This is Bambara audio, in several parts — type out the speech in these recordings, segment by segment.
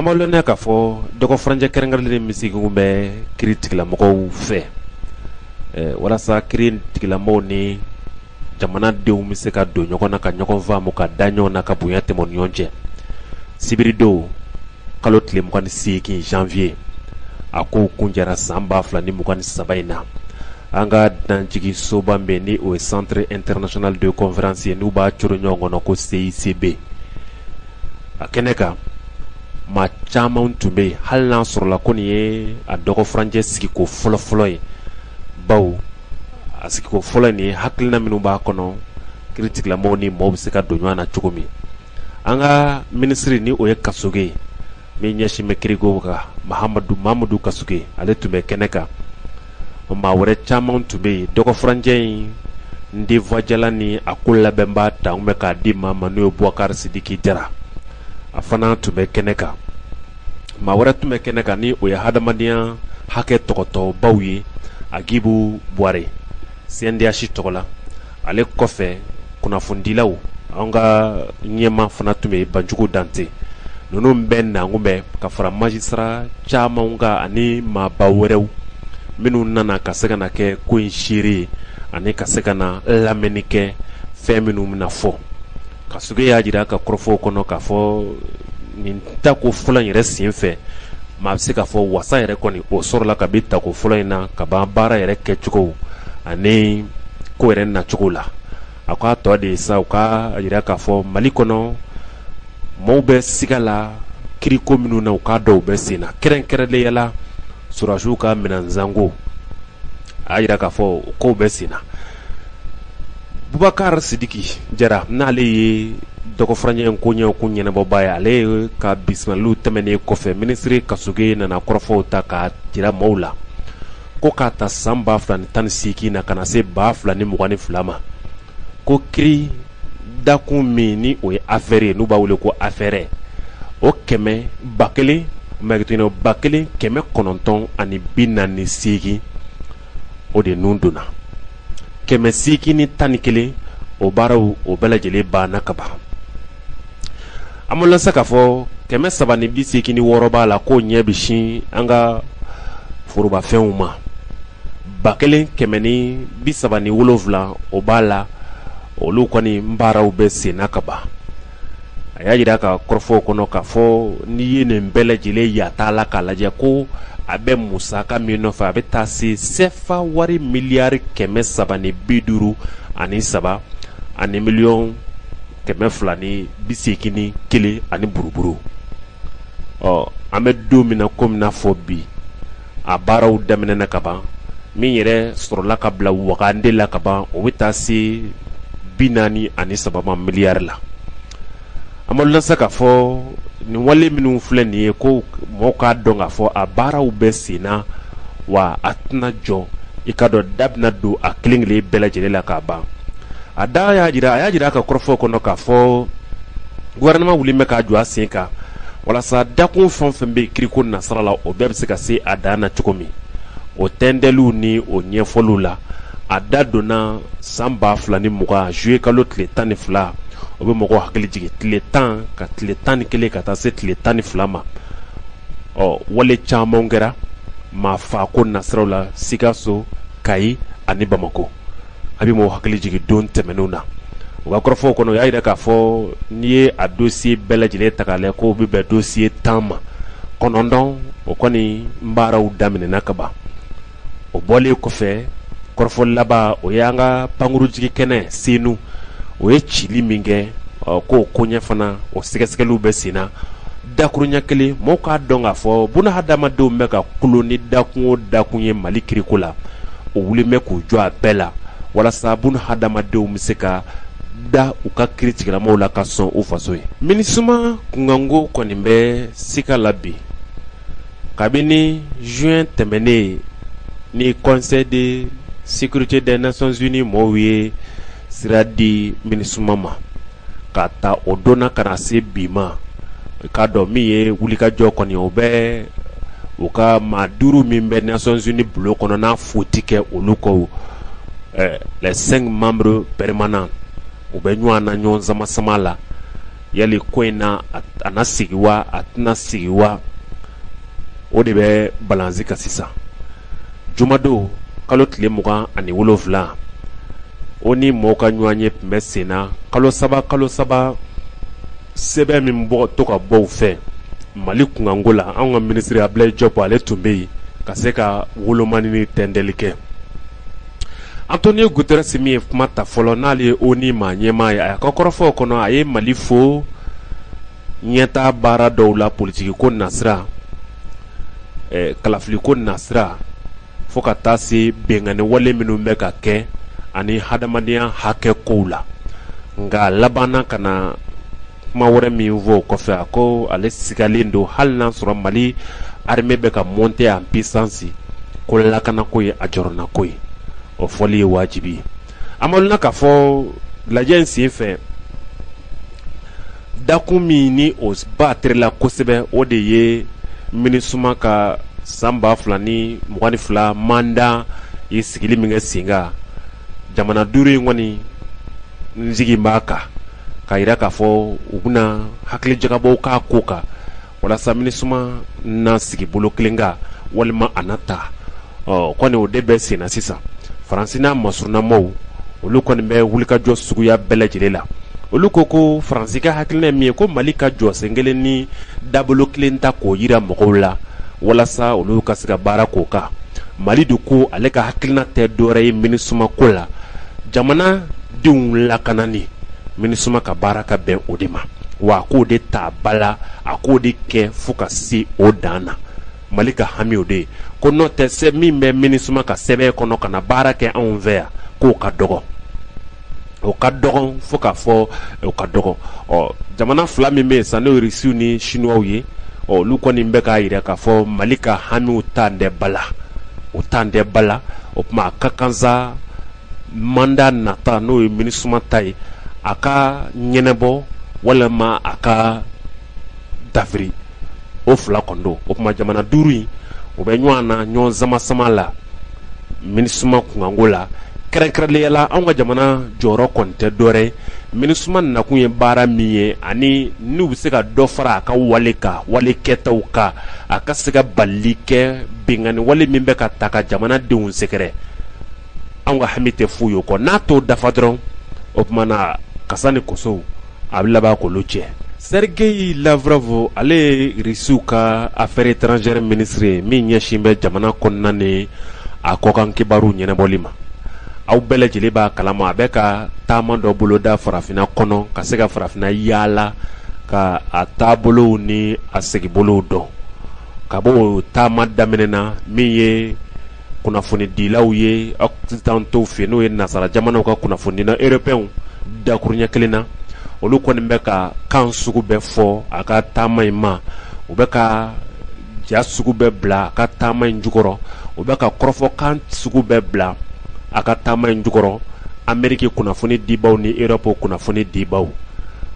amalone ka fo dogo franje kerengarle misiki ngumbe critique la moko fe wala sa critique la moni jamana de umiseka do nyokona ka nyokova muka danyo na ka buyate mon yonje sibirido kalotle mukani siki janvier ako kunjara samba flani mukani sabaina anga danjigi soba mbeni au centre international de conférence nuba churu nyongono ko CICB akeneka ma chama untumbe hal na sur la koniye a dogo franje siki ko folo ye baw asiki ko folo ni haklina minu ba kono critique la moni mob sika do nyana chukumi anga ministry ni oye kasuge mi nyashi mekrigo ka mamadou kasuge ale tumbe keneka ma wore chama untumbe dogo franje ndi vajala ni akulla bemba ta umeka dima manu Boubacar Sidiki Jara afana tumbe keneka ma wara tumbe keneka ni o ya hadamadiya hake tokoto bawye agibu boare sende ashi tokola ale kofe kuna fundilaw anga nyema fana tumbe banjugo dante nono mbenna ngumbe ka fara magistrat chama unga ani ma bawerew minu nana kasega na ke kuinshiri ani kasega na lamenike feminu na fo kasuge ya jira ka krofo kono ka fo ni ta ko fulan yere sinfe ma se ka fo wasa yere koni o sorla ka bitta ko fulan na ka ba bara yere ke chuko ani ko yere na chukula akwa to de sa ka jira ka fo malikono mobe sigala kiri kominu na ka do be sina keren kerele yala suraju ka minanzango ajira ka fo ko be sina Boubacar Sidiki Jara nale ye dogo franje nkonya kunya bo baya ale ka bismalu temene kofe ministry kasuge na korofo ta ka jira maula ko ka ta samba flan tan siki na kana se ba flani mugani flama ko kri da kumini o affaire nu ba wule ko affaire o keme bakele magitino bakele keme kononton ani binani siki o de nunduna keme siki ni tanikele o baraw o belajele ba nakaba amola saka fo keme sabani bisiki ni woroba la ko nyebishi anga furuba fenuma bakele keme ni bisabani wolovla o bala o lukoni mbaraw be senakaba ayajira ka korfo kono ka fo ni yene belajele ya tala kala je ko abe musa ka minofa abe tasi sefa wari miliyari keme sabani biduru ani saba ani million keme flani bisikini kili ani buruburu ame domina komina fobi abaraw damene na kaba min yere sorola ka bla wakande la kaba o witasi binani ani saba miliyari la amol saka fo ni wale minu fulani ko moka donga fo abara ube sina wa atna jo ikado dabna do aklingle belajele la kaba ada ya jira ka korfo kono ka fo gouvernement wuli meka jo asinka wala sa dakun fonfembe kriko nasrala o bebse ka se adana chukomi o tendelu ni o nyefolula adadona samba fulani muga jouer kalot le tanifla obe moko hakili jigi tile tan kele kata se tile tan flama wale chamongera ma fa ko nasrawla sigaso kai ani bamako abi mo hakili jigi don temenuna uga korfo kono ya ida ka fo niye a dossier belajile takale ko be dossier tama konondon o koni mbara u damine nakaba o bole ko fe korfo laba o yanga panguru jigi kene sinu o ye chili minge ko konya fana o segesekelu be sina dakurunya kele mo ka donga fo buna hadama do meka kuloni dakunye malikiri kula o wuli meku jo apela wala sabun hadama do miseka da uka critique la mola ka son o fasoy minisuma kungango konimbe sika labi kabini juin temene ni conseil de sécurité des nations unies mowie siradi minisumama kata odona kana se bima ka do miye wulika jokoni obe uka maduru mimbe Nations Unies bulo kono na fotike oluko les 5 membres permanents obe nywana nyonza masamala yali ko in na a na sigi wa a tɛna sigi wa o de bɛ balansi kan sisan. Jumadon kalo tile 27 o ni mɔgɔw ka ɲɔgɔn ye tun bɛ sen na kalo saba sɛbɛn min to ka bɔ u fɛ Mali kunkanko la. Anw ka minisiri Ablaye Diop ale tun bɛ yen ka se ka wolomani ni tɛndɛli kɛ. Antonio Guterres min ye kuma ta fɔlɔ n'ale ye ONU ma ɲɛmaa ye a ka kɔrɔfɔw kɔnɔ a ye Mali fo ɲɛtaa baara dɔw la politiki ko nasira kalafili ko nasira fo ka taa se bɛnkanni wale minnu bɛ ka kɛ ani hadamadenya hakɛ kow la. Nka labanna ka na kuma wɛrɛ min fɔ o kɔfɛ a ko ale sigalen don hali n'a sɔrɔ Mali armée bɛ ka monter en puissance ko lakanako ye a jɔrɔnako ye. O fɔli ye wajibi ye. Amaluna k'a fɔ lajɛ in sen fɛ dakun min ni o ba terela kosɛbɛ o de ye MINUSMA ka san 2022 mandat ye sigili min kɛ sen kan jamana 5 in kɔni n sigi b'a kan ka yira k'a fɔ u bɛna hakili jagabɔw k'a ko kan walasa MINUSMA na sigi bolo kelen kan walima a na ta kɔni o de bɛ sen na sisan. Faransi n'a masurunamaw olu kɔni bɛ wulikajɔ suguya bɛɛ lajɛlen la. Olu ko Faransi ka hakilina min ye ko Mali ka jɔ sen kelen ni dabolo kelen ta k'o yira mɔgɔw la walasa olu ka se ka baara k'o kan. Mali de ko ale ka hakilina tɛ dɔwɛrɛ ye MINUSMA ko la jamana denw lakanani MINUSMA ka baara ka bɛn o de ma wa a k'o de ta bala a k'o de kɛ fo ka se o dan na. Mali ka hami o de ye ko n'o tɛ se min bɛ MINUSMA ka sɛbɛn kɔnɔ ka na baara kɛ anw fɛ yan k'o ka dɔgɔ. O ka dɔgɔ fo k'a fɔ o ka dɔgɔ. Jamana fila min bɛ yen san n'o ye Rusiw ni Chinois ye olu kɔni bɛ k'a yira k'a fɔ Mali ka hamiw t'an tɛ bala o t'an tɛ bala. O tuma a ka kan sa mandat nata n'o ye MINUSMA ta ye a ka ɲɛnɛbɔ walima a ka dafiri o fila kɔni don. O tuma jamana 5 in o bɛ ɲɔgɔn na ɲɔgɔn sama la MINUSMA kunkanko la kɛrɛnkɛrɛnnenya la. Anw ka jamana jɔyɔrɔ kɔni tɛ dɔwɛrɛ ye MINUSMA nakun ye baara min ye ani n'u bɛ se ka dɔ fara a ka wale kan wale kɛtaw kan a ka se ka bali kɛ bɛnkanni wale min bɛ ka ta ka jamana denw sɛgɛrɛ. Anw ka hami tɛ foyi o kɔ n'a t'o dafa dɔrɔn o tuma na kasa ni kosow a bɛ laban k'olu cɛ. Sergei Lavrov ale ye Rusiw ka affaires étrangères ministre ye min ɲɛsin bɛ jamana kɔnɔna ni a kɔkan kibaru ɲɛnabɔli ma. Aw bɛɛ lajɛlen b'a kalama a bɛ ka taama dɔ boloda farafinna kɔnɔ ka se ka farafinna yaala ka a taabolow ni a segibolow dɔn. Ka bɔ taama daminɛ na min ye kunnafonidilaw ye occidentaux fɛ n'o ye nasara jamanaw ka kunnafonidila européens dakuruɲɛ kelen na olu kɔni bɛ ka kan sugu bɛɛ fɔ a ka taama in ma. U bɛ ka ja sugu bɛɛ bila a ka taama in jukɔrɔ. U bɛ ka kɔrɔfɔkan sugu bɛɛ bila a ka taama in jukɔrɔ. Amérique kunnafoni dibaw ni Europe kunnafoni dibaw.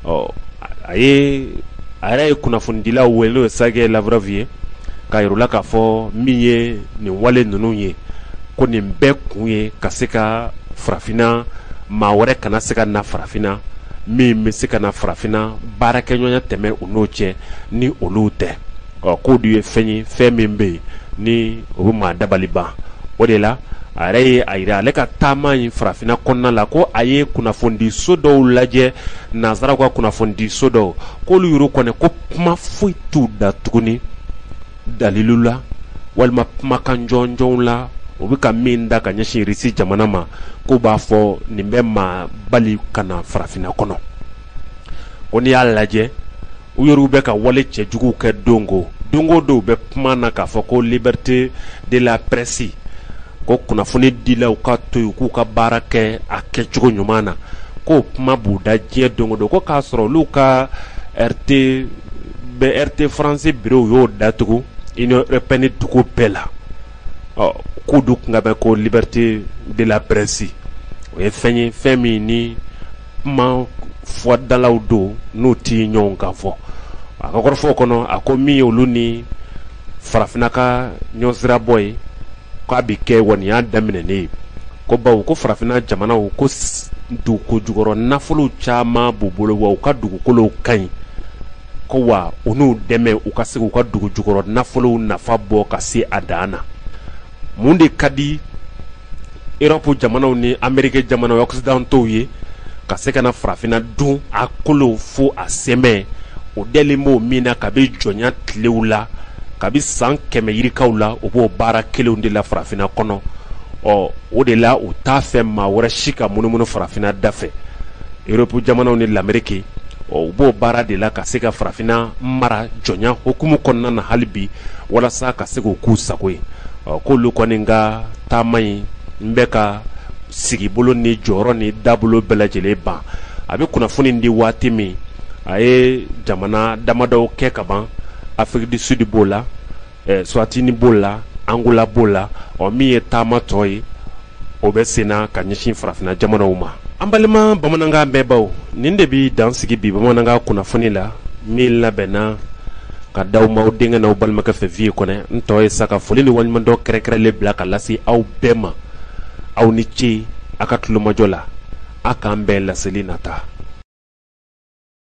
A yɛrɛ ye kunnafonidilaw wele n'o ye Sergei Lavrov ye ka yir'u k'a fɔ min ye nin wale ninnu ye ko nin bɛɛ kun ye ka se ka farafinna maa wɛrɛ kana se ka na farafinna min bɛ se ka na farafinna baarakɛɲɔgɔnya tɛmɛ u n'o cɛ ni olu tɛ. K'o de ye fɛn ye fɛn min bɛ yen ni o bɛ maa dabali ban. O de la a yɛrɛ ye a yira ale ka taama in farafinna kɔnɔna la ko a ye kunnafonidiso dɔw lajɛ nanzaraw ka kunnafonidiso dɔw k'olu yɛrɛ kɔni ko kuma foyi t'u da tuguni dalilu la walima kumakan jɔnjɔnw la u bɛ ka min da ka ɲɛsin Rusi jamana ma k'u b'a fɔ nin bɛ maa bali ka na farafinna kɔnɔ. Ko n'i y'a lajɛ u yɛrɛw bɛ ka wale cɛjuguw kɛ dongo dɔw bɛ kuma na k'a fɔ ko liberté de la presse ko kunnafoni dilaw ka to yen k'u ka baara kɛ a kɛcogo ɲuman na k'o kuma b'u da diɲɛ dongo ko k'a sɔrɔ olu ka RT français bureau y'o datugu Union européenne dugu bɛɛ la. K'u du kun ka bɛ ko liberté de la presse o ye fɛn ye fɛn min ni kuma fɔdalaw don n'u ti ɲɔgɔn kan fɔ. A ka kɔrɔfɔ kɔnɔ a ko min ye olu ni farafinna ka ɲɔsira bɔ ye k'a bɛ kɛ wa nin y'a daminɛnen ye ko bawo ko farafinna jamanaw ko dugu jukɔrɔ nafolo caman b'u bolo wa u ka dugukolow ka ɲi ko wa u n'u dɛmɛ u ka se k'u ka dugu jukɔrɔ nafolow nafa bɔ ka se a dan na mun de ka di Europe jamanaw ni Amerique jamanaw occidentaux ye ka se ka na farafina dun a kolo fo a sɛmɛ o dɛlen b'o min na kabi jɔnya tilew la kabi san 100 yirikaw la o b'o baara kelenw de la farafina kɔnɔ o de la u t'a fɛ maa wɛrɛ si ka munumunu farafina dafɛ Europe jamanaw ni l'Amérique u b'o baara de la ka se ka farafina mara jɔnya hukumu kɔnɔna na hali bi walasa ka se k'o k'u sago ye k'olu kɔni ka taama in n bɛ ka sigibolo ni jɔyɔrɔ ni dabolo bɛɛ lajɛlen ban a bɛ kunnafoni di waati min a ye jamana damadɔw kɛ ka ban Afrique du Sud b'o la Swatini b'o la Angola b'o la min ye taama tɔ ye o bɛ senna ka ɲɛsin farafina jamanaw ma an balima bamanankan bɛɛ baw nin de bi dan sigi bi bamanankan kunnafoni la min labɛnna ka d'aw ma aw denkɛ n'aw balimakɛ fɛ vie kɔnɔ n tɔ ye sa ka foli ni waliɲumandɔn kɛrɛkɛrɛnlen bila ka lase aw bɛɛ ma aw ni ce a ka tulomajɔ la a k'an bɛɛ laseli nata